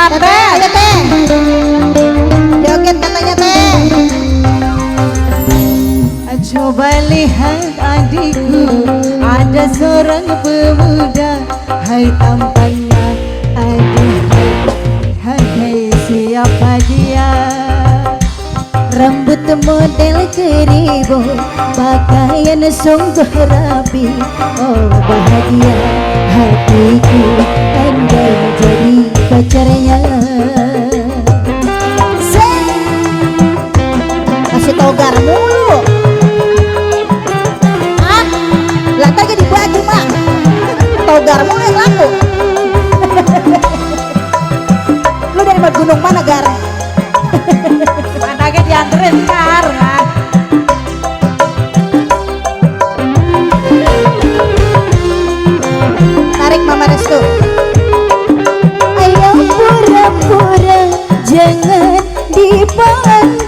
Teteh, teteh. Joget katanya teh. Coba lihat adikku, ada seorang pemuda, hai tampannya, aduh, hai siapa dia? Rambut model keribu, pakaian sungguh rapi, oh bahagia hatiku, andai jadi pacarnya. Kasih togar mulu. Ah, lah tadi di baju mah. Togar mulu yang laku. Lu dari gunung mana, Gar? Anaknya dianterin sekarang. Tarik Mama Restu. Ayo pura-pura jangan dipandang.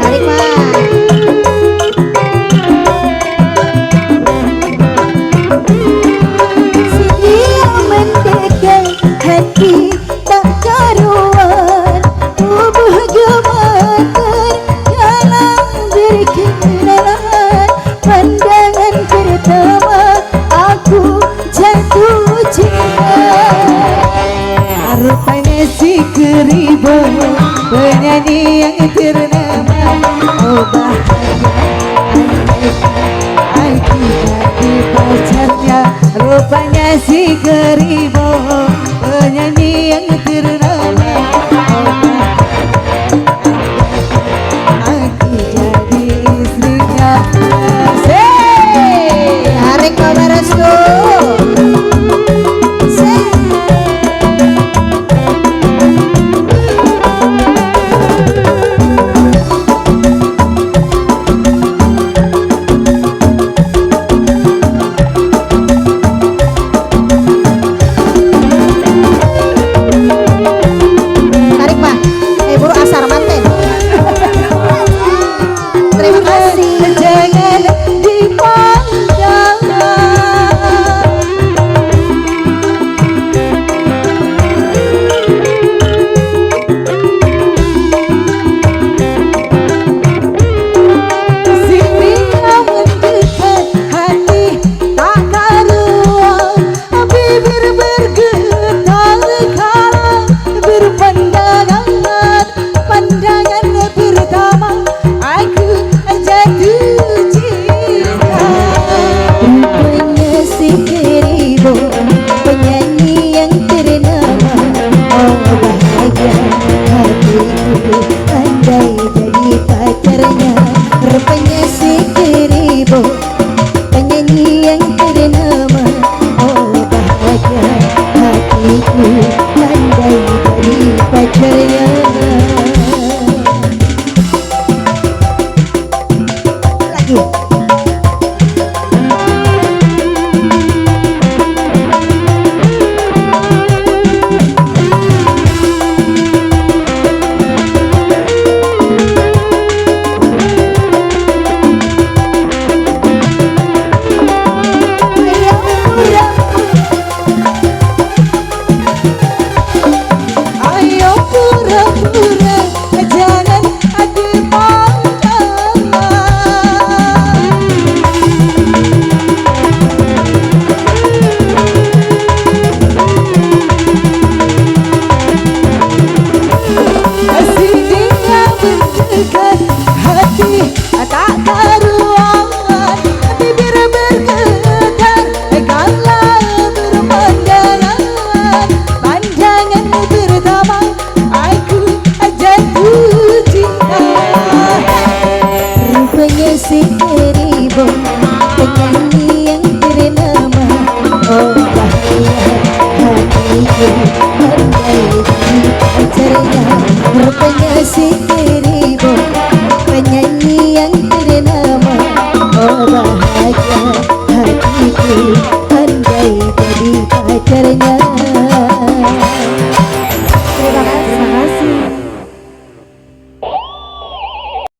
Tarik Mah. Dia mendekat hati tak karuan, tubuh gemetar dalam berkenalan. Pandangan pertama aku jatuh cinta. Rupanya si Keribo, penyanyi yang ternama, oh bahagia aku jadi pacarnya. Rupanya si Keribo, penyanyi yang ternama, oh aku jadi istrinya. Tarik Mama Restu. Tarik Mah. Buru asar manten. Terima kasih. Jangan dipandang. Sini yang mendekat hati tak karuan, bibir bergetar kala berpandangan. Pandangan pertama aku jatuh cinta. Rupanya si Keribo, penyanyi yang ternama, oh bahagia hatiku, andai jadi pacarnya. Rupanya si Keribo, penyanyi yang ternama, oh bahagia hatiku, andai jadi pacarnya. Lagi. Ayo pura-pura jangan dipandang. Aslinya mendekat hati tak karuan, bibir bergetar kala berpandangan. Pandangan pertama aku jatuh cinta. Rupanya si Keribo, penyanyi yang ternama, oh bahagia hatiku,